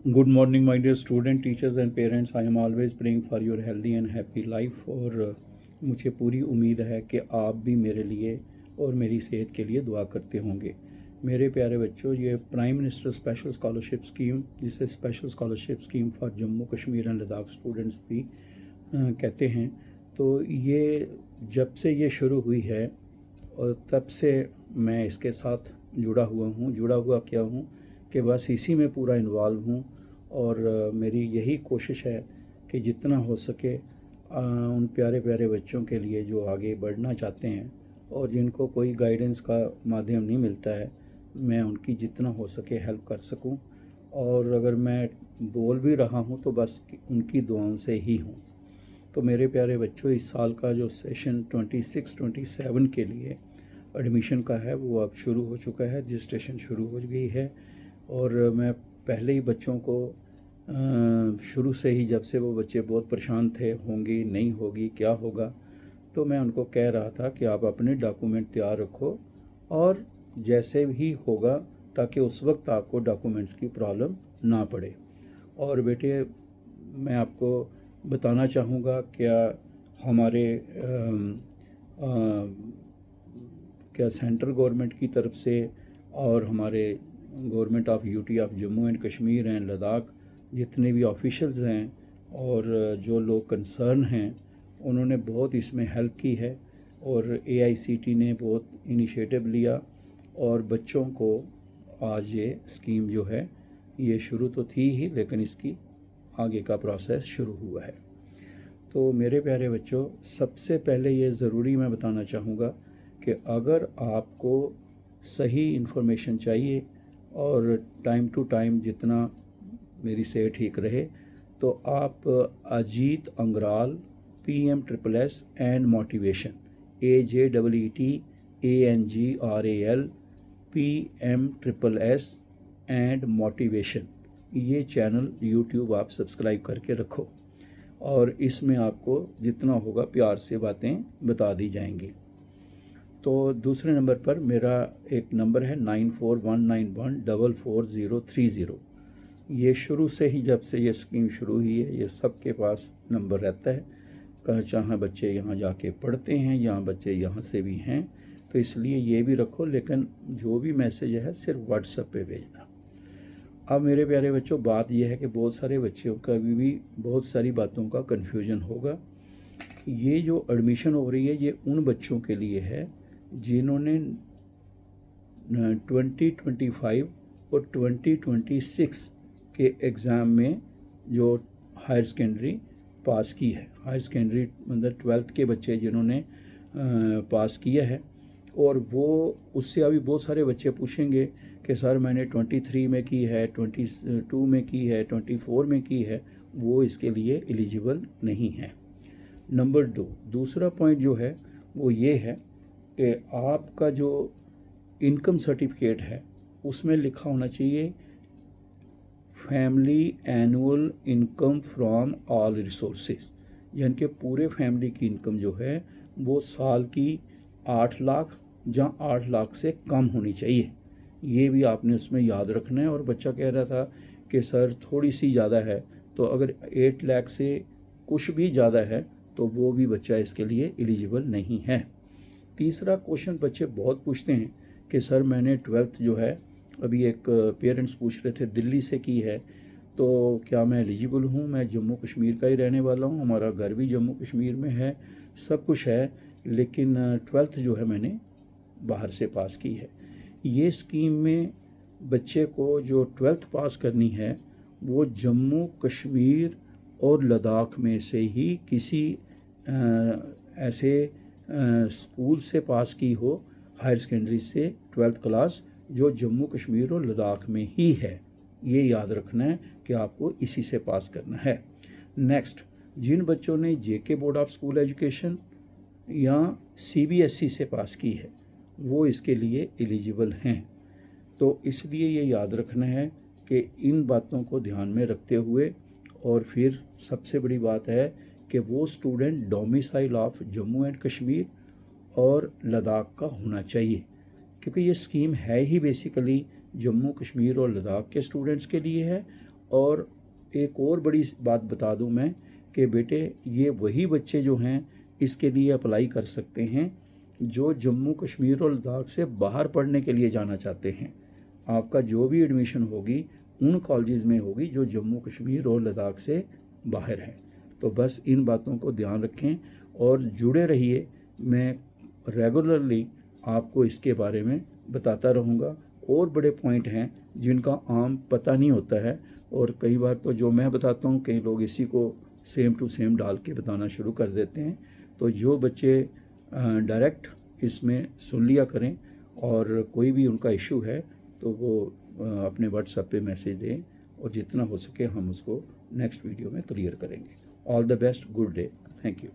Good morning my dear student, teachers and parents. I am always praying for your healthy and happy life. और मुझे पूरी उम्मीद है कि आप भी मेरे लिए और मेरी सेहत के लिए दुआ करते होंगे। मेरे प्यारे बच्चों, ये prime minister special scholarship scheme, जिसे special scholarship scheme for Jammu Kashmir and Ladakh students भी कहते हैं, तो ये जब से ये शुरू हुई है और तब से मैं इसके साथ जुड़ा हुआ क्या हूँ कि बस इसी में पूरा इन्वॉल्व हूँ। और मेरी यही कोशिश है कि जितना हो सके उन प्यारे प्यारे बच्चों के लिए जो आगे बढ़ना चाहते हैं और जिनको कोई गाइडेंस का माध्यम नहीं मिलता है, मैं उनकी जितना हो सके हेल्प कर सकूं। और अगर मैं बोल भी रहा हूं तो बस उनकी दुआओं से ही हूं। तो मेरे प्यारे बच्चों, इस साल का जो सेशन 26-27 के लिए एडमिशन का है वो अब शुरू हो चुका है, रजिस्ट्रेशन शुरू हो गई है। और मैं पहले ही बच्चों को शुरू से ही, जब से वो बच्चे बहुत परेशान थे, होंगी नहीं होगी क्या होगा, तो मैं उनको कह रहा था कि आप अपने डॉक्यूमेंट तैयार रखो और जैसे भी होगा, ताकि उस वक्त आपको डॉक्यूमेंट्स की प्रॉब्लम ना पड़े। और बेटे, मैं आपको बताना चाहूँगा क्या हमारे क्या सेंट्रल गवर्नमेंट की तरफ से और हमारे government of UT of Jammu and Kashmir and Ladakh, जितने भी ऑफिशियल्स हैं और जो लोग कंसर्न हैं, उन्होंने बहुत इसमें हेल्प की है। और एआईसीटी ने बहुत इनिशिएटिव लिया और बच्चों को आज ये स्कीम जो है, ये शुरू तो थी ही, लेकिन इसकी आगे का प्रोसेस शुरू हुआ है। तो मेरे प्यारे बच्चों, सबसे पहले ये ज़रूरी मैं बताना चाहूँगा कि अगर आपको सही इन्फॉर्मेशन चाहिए और टाइम टू टाइम जितना मेरी सेहत ठीक रहे, तो आप Ajeet Angral PMSSS and motivation, AJEETANGRAL PMSSS and motivation, ये चैनल यूट्यूब आप सब्सक्राइब करके रखो और इसमें आपको जितना होगा प्यार से बातें बता दी जाएंगी। तो दूसरे नंबर पर मेरा एक नंबर है 9419144030। ये शुरू से ही, जब से ये स्कीम शुरू हुई है, ये सबके पास नंबर रहता है, चाहे बच्चे यहाँ जाके पढ़ते हैं, यहाँ बच्चे यहाँ से भी हैं, तो इसलिए ये भी रखो। लेकिन जो भी मैसेज है सिर्फ व्हाट्सएप पे भेजना। अब मेरे प्यारे बच्चों, बात यह है कि बहुत सारे बच्चों का भी बहुत सारी बातों का कन्फ्यूजन होगा। ये जो एडमिशन हो रही है, ये उन बच्चों के लिए है जिन्होंने 2025 और 2026 के एग्ज़ाम में जो हायर सेकेंडरी पास की है, हायर सेकेंडरी मतलब 12th के बच्चे जिन्होंने पास किया है। और वो उससे अभी बहुत सारे बच्चे पूछेंगे कि सर मैंने 23 में की है, 22 में की है, 24 में की है, वो इसके लिए एलिजिबल नहीं है। नंबर 2, दूसरा पॉइंट जो है वो ये है कि आपका जो इनकम सर्टिफिकेट है उसमें लिखा होना चाहिए family annual income from all resources, यानी कि पूरे फैमिली की इनकम जो है वो साल की 8 लाख या 8 लाख से कम होनी चाहिए। ये भी आपने उसमें याद रखना है। और बच्चा कह रहा था कि सर थोड़ी सी ज़्यादा है, तो अगर 8 लाख से कुछ भी ज़्यादा है तो वो भी बच्चा इसके लिए एलिजिबल नहीं है। तीसरा क्वेश्चन बच्चे बहुत पूछते हैं कि सर मैंने 12th जो है, अभी एक पेरेंट्स पूछ रहे थे, दिल्ली से की है, तो क्या मैं एलिजिबल हूँ? मैं जम्मू कश्मीर का ही रहने वाला हूँ, हमारा घर भी जम्मू कश्मीर में है, सब कुछ है, लेकिन 12th जो है मैंने बाहर से पास की है। ये स्कीम में बच्चे को जो 12th पास करनी है वो जम्मू कश्मीर और लद्दाख में से ही किसी ऐसे स्कूल से पास की हो, हायर सेकेंडरी से 12th क्लास, जो जम्मू कश्मीर और लद्दाख में ही है। ये याद रखना है कि आपको इसी से पास करना है। नेक्स्ट, जिन बच्चों ने JK board of school education या CBSE से पास की है वो इसके लिए एलिजिबल हैं। तो इसलिए ये याद रखना है कि इन बातों को ध्यान में रखते हुए, और फिर सबसे बड़ी बात है कि वो student domicile of Jammu and Kashmir और लद्दाख का होना चाहिए, क्योंकि ये स्कीम है ही बेसिकली जम्मू कश्मीर और लद्दाख के स्टूडेंट्स के लिए है। और एक और बड़ी बात बता दूं मैं कि बेटे ये वही बच्चे जो हैं इसके लिए अप्लाई कर सकते हैं जो जम्मू कश्मीर और लद्दाख से बाहर पढ़ने के लिए जाना चाहते हैं। आपका जो भी एडमिशन होगी उन कॉलेजेस में होगी जो जम्मू कश्मीर और लद्दाख से बाहर हैं। तो बस इन बातों को ध्यान रखें और जुड़े रहिए। मैं रेगुलरली आपको इसके बारे में बताता रहूँगा। और बड़े पॉइंट हैं जिनका आम पता नहीं होता है, और कई बार तो जो मैं बताता हूँ कई लोग इसी को सेम टू सेम डाल के बताना शुरू कर देते हैं। तो जो बच्चे डायरेक्ट इसमें सुन लिया करें, और कोई भी उनका इशू है तो वो अपने व्हाट्सएप पे मैसेज दें, और जितना हो सके हम उसको नेक्स्ट वीडियो में क्लियर करेंगे। All the best, good day, thank you.